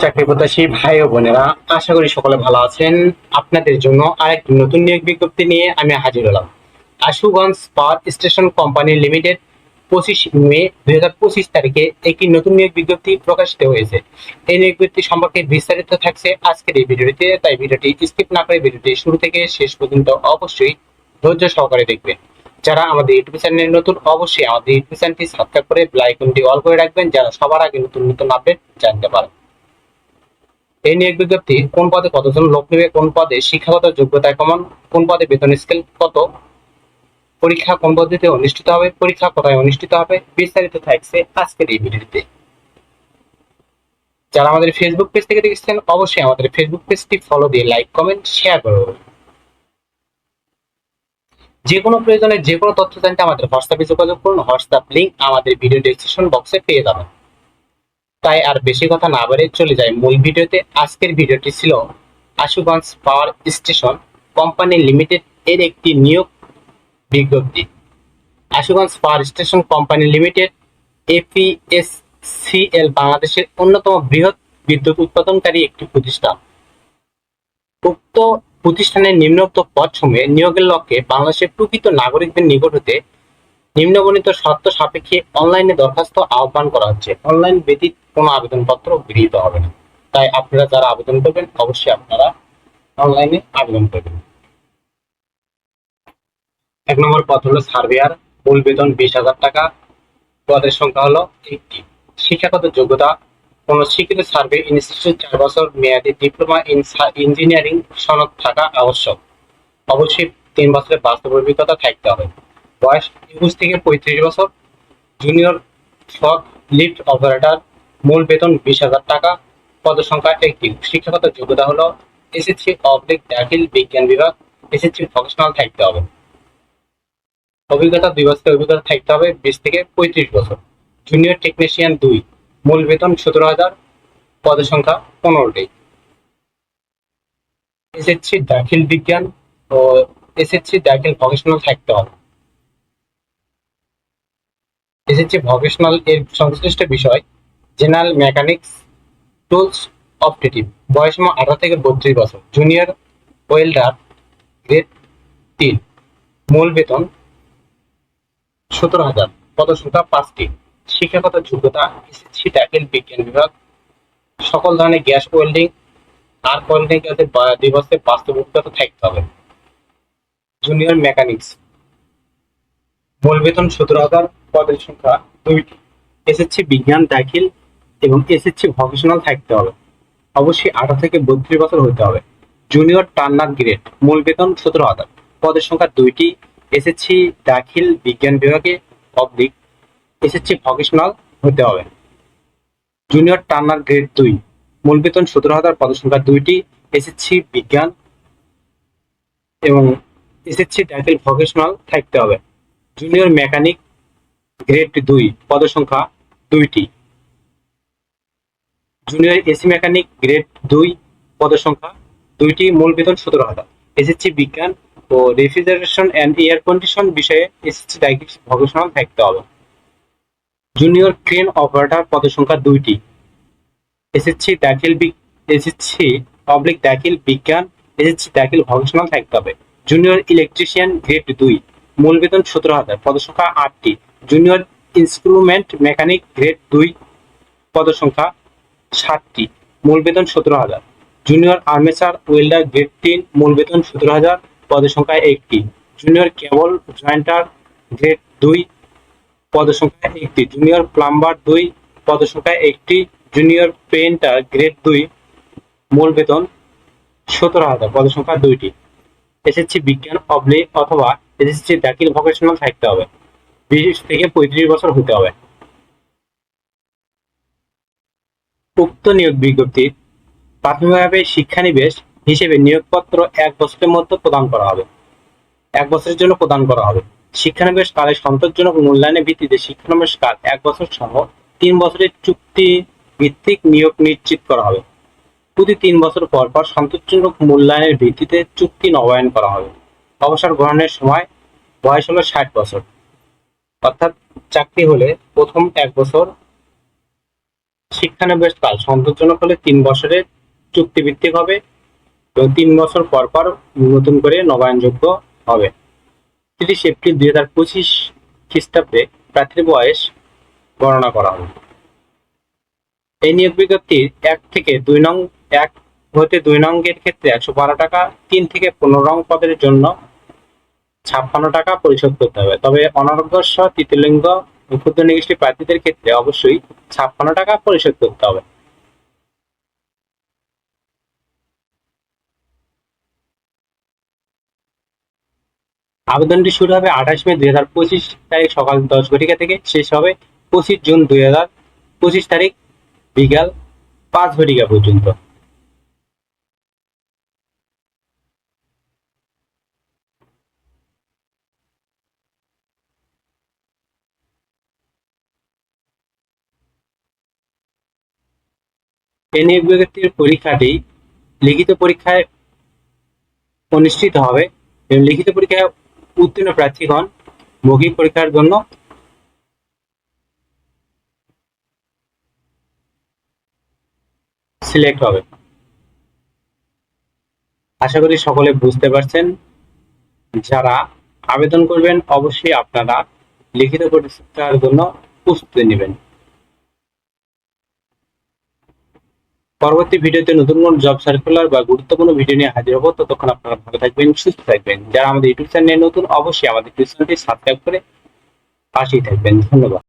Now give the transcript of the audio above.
চাকরি প্রত্যাশী ভাই ও বোনেরা, আশা করি সকলে ভালো আছেন। আপনাদের জন্য আরেকটি নতুন নিয়োগ বিজ্ঞপ্তি নিয়ে আমি হাজির হলাম। Ashuganj power station company limited 25 মে 2025 তারিখে একটি নতুন নিয়োগ বিজ্ঞপ্তি প্রকাশিত হয়েছে। এই নিয়োগ বিজ্ঞপ্তি সম্পর্কে বিস্তারিত থাকছে আজকের এই ভিডিওটিতে, তাই ভিডিওটি স্কিপ না করে ভিডিওটি শুরু থেকে শেষ পর্যন্ত অবশ্যই ধৈর্য সহকারে দেখবেন। যারা আমাদের ইউটিউব চ্যানেলে নতুন, অবশ্যই আমাদের ইউটিউব চ্যানেলটি সাবস্ক্রাইব করে বেল আইকনটি অল করে রাখবেন, যারা সবার আগে নতুন নতুন আপডেট জানতে পারেন। এই নিয়োগ বিজ্ঞপ্তি কোন পদে কতজন লোক নেবে, কোন পদে শিক্ষাগত যোগ্যতা কেমন, কোন পদে বেতন স্কেল কত, পরীক্ষা কোন পদ্ধতিতে অনুষ্ঠিত হবে, পরীক্ষা কোথায় অনুষ্ঠিত হবে, বিস্তারিত থাকছে আজকের এই ভিডিওতে। যারা আমাদের ফেসবুক পেজ থেকে দেখছেন, অবশ্যই আমাদের ফেসবুক পেজটি ফলো দিয়ে লাইক কমেন্ট শেয়ার করুন। যে কোনো প্রয়োজনে যে কোনো তথ্য জানতে আমাদের হোয়াটসঅ্যাপে যোগাযোগ করুন। হোয়াটসঅ্যাপ লিংক আমাদের ভিডিও ডেসক্রিপশন বক্সে পেয়ে যাবেন। তাই আর বেশি কথা না বলে চলে যায় মূল ভিডিওতে। আজকের ভিডিওটি ছিল Ashuganj power station company limited এর একটি নিয়োগ বিজ্ঞপ্তি। Ashuganj power station company limited এপিএসসিএল বাংলাদেশের অন্যতম বৃহৎ বিদ্যুৎ উৎপাদনকারী একটি প্রতিষ্ঠান। উক্ত প্রতিষ্ঠানের নিম্নোক্ত পদসমূহে নিয়োগের লক্ষ্যে বাংলাদেশের প্রকৃত নাগরিকদের নিকট হতে নিম্নবর্ণিত শর্ত সাপেক্ষে অনলাইনে দরখাস্ত আহ্বান করা হচ্ছে। অনলাইন ব্যতীত কোনো আবেদনপত্র গৃহীত হবে না। তাই আপনারা যারা আবেদন করবেন, অবশ্যই আপনারা অনলাইনে আবেদন করবেন। 1 নম্বর পদ হলো সার্ভেয়ার, মূল বেতন 20,000 টাকা। পদের সংখ্যা হলো 1টি। শিক্ষাগত যোগ্যতা, কোন স্বীকৃত সার্ভে ইনস্টিটিউট 4 বছর মেয়াদী ডিপ্লোমা ইন ইঞ্জিনিয়ারিং সনদ থাকা আবশ্যক। অবশ্যই 3 বছরের বাস্তব অভিজ্ঞতা থাকতে হবে। বয়স 21 থেকে 35 বছর। জুনিয়র ফক লিফট অপারেটর, মূল বেতন 20,000 টাকা। পদসংখ্যা 1টি। শিক্ষাগত যোগ্যতা হলো এসএসসি অবলিক দাখিল বিজ্ঞান বিভাগ, এসএসসি ভোকেশনাল থাকতে হবে। অভিজ্ঞতা 2 বছরের অভিজ্ঞতা থাকতে হবে, 20 থেকে 35 বছর। জুনিয়র টেকনিশিয়ান 2, মূল বেতন 17,000, পদসংখ্যা 15টি। এসএসসি দাখিল বিজ্ঞান ও এসএসসি দাখিল ভোকেশনাল থাকতে হবে। এসএসসি ভোকেশনাল এর সংশ্লিষ্ট বিষয় জেনারেল মেকানিক্স, টুলস অপারেটিভ। বয়সসীমা 18 থেকে 32 বছর। জুনিয়র ওয়েল্ডার গ্রেড 3, মূল বেতন 17,000, পদসংখ্যা 5টি। শিক্ষাগত যোগ্যতা এসএসসি দাখিল বিজ্ঞান বিভাগ, সকল ধরনের গ্যাস ওয়েল্ডিং, আর্ক ওয়েল্ডিং এর 2 বছরের বাস্তব অভিজ্ঞতা থাকতে হবে। জুনিয়র মেকানিক্স, মূল বেতন 17,000, পদের সংখ্যা 2টি। এসএসসি বিজ্ঞান দাখিল এবং এসএসসি ভোকেশনাল থাকতে হবে। অবশ্যই 18 থেকে 32 বছর হতে হবে। জুনিয়র টার্নার গ্রেড, মূল বেতন 17,000, পদের সংখ্যা 2টি। এসএসসি দাখিল বিজ্ঞান বিভাগে অবলিক এসএসসি ভোকেশনাল হতে হবে। জুনিয়র টার্নার গ্রেড 2, মূল বেতন 17,000, পদের সংখ্যা 2টি। এসএসসি বিজ্ঞান এবং এসএসসি দাখিল ভোকেশনাল থাকতে হবে। জুনিয়র মেকানিক গ্রেড 2, পদের সংখ্যা 2টি। জুনিয়র এসি মেকানিক গ্রেড 2, পদের সংখ্যা 2টি, মূল বেতন 17,000। এসএসসি বিজ্ঞান ও রেফ্রিজারেশন অ্যান্ড এয়ার কন্ডিশন বিষয়ে এসএসসি দাখিল ভোকেশনাল থাকতে হবে। জুনিয়র ক্রেন অপারেটর, পদের সংখ্যা 2টি। এসএসসি অবলিক দাখিল বিজ্ঞান, এসএসসি দাখিল ভোকেশনাল থাকতে হবে। জুনিয়র ইলেকট্রিশিয়ান গ্রেড 2, মূল বেতন 17,000, পদের সংখ্যা 8টি। জুনিয়র ইনস্ট্রুমেন্ট মেকানিক গ্রেড 2, পদের সংখ্যা 7টি, মূল বেতন 17,000। জুনিয়র আর্মেচার ওয়েল্ডার গ্রেড 3, মূল বেতন 17,000, পদের সংখ্যা 1টি। জুনিয়র কেবল জয়েন্টার গ্রেড 2, পদের সংখ্যা 1টি। জুনিয়র প্লাম্বার 2, পদের সংখ্যা 1টি। জুনিয়র পেইন্টার গ্রেড 2, মূল বেতন 17,000, পদের সংখ্যা 2টি। এসএসসি বিজ্ঞান অবলিক অথবা এসএসসি দাখিল ভোকেশনাল থাকতে হবে। 20 থেকে 35 বছর হতে হবে। উক্ত নিয়োগ বিজ্ঞপ্তি প্রাথমিকভাবে শিক্ষানিবেশ হিসেবে নিয়োগপত্র 1 বছরের মধ্যে প্রদান করা হবে। 1 বছরের জন্য প্রদান করা হবে। শিক্ষানিবেশ কালে সন্তোষজনক মূল্যায়নের ভিত্তিতে শিক্ষানিবেশ কাল 1 বছর সহ 3 বছরের চুক্তি ভিত্তিক নিয়োগ নিশ্চিত করা হবে। প্রতি 3 বছর পর পর সন্তোষজনক মূল্যায়নের ভিত্তিতে চুক্তি নবায়ন করা হবে। অবসর গ্রহণের সময় বয়স হলো 60 বছর। অর্থাৎ চাকরি হলে প্রথম 1 বছর শিক্ষানবিশকাল সন্তোষজনক হলে 3 বছরের চুক্তিভিত্তিক হবে এবং 3 বছর পর পর নতুন করে নবায়নযোগ্য হবে। 30 এপ্রিল 2025 খ্রিস্টাব্দে প্রার্থীর বয়স গণনা করা হবে। এই নিয়োগ বিজ্ঞপ্তির 1 হতে 2 নং এর ক্ষেত্রে 112 টাকা, 3 থেকে 15 নং পদের জন্য 56 টাকা পরিশোধ করতে হবে। তবে অনগ্রসর তৃতীয় লিঙ্গ ক্ষুদ্র নিগোষ্ঠী প্রার্থীদের ক্ষেত্রে অবশ্যই 56 টাকা পরিশোধ করতে হবে। আবেদনটি শুরু হবে 28 মে 2025 তারিখ সকাল 10 ঘটিকা থেকে, শেষ হবে 25 জুন 2025 তারিখ বিকাল 5 ঘটিকা পর্যন্ত। এই নিয়োগ বিজ্ঞপ্তির পরীক্ষাটি লিখিত পরীক্ষায় অনুষ্ঠিত হবে এবং লিখিত পরীক্ষায় উত্তীর্ণ প্রার্থীগণ মৌখিক পরীক্ষার জন্য সিলেক্ট হবে। আশা করি সকলে বুঝতে পারছেন। যারা আবেদন করবেন অবশ্যই আপনারা লিখিত পরীক্ষার জন্য প্রস্তুতি নেবেন। পরবর্তী ভিডিওতে নতুন কোন জব সার্কুলার বা গুরুত্বপূর্ণ ভিডিও নিয়ে হাজির হবো। ততক্ষণ আপনারা ভালো থাকবেন, সুস্থ থাকবেন। যারা আমাদের ইউটিউব চ্যানেলে নতুন অবশ্যই আমাদের চ্যানেলটি সাবস্ক্রাইব করে পাশেই থাকবেন। ধন্যবাদ।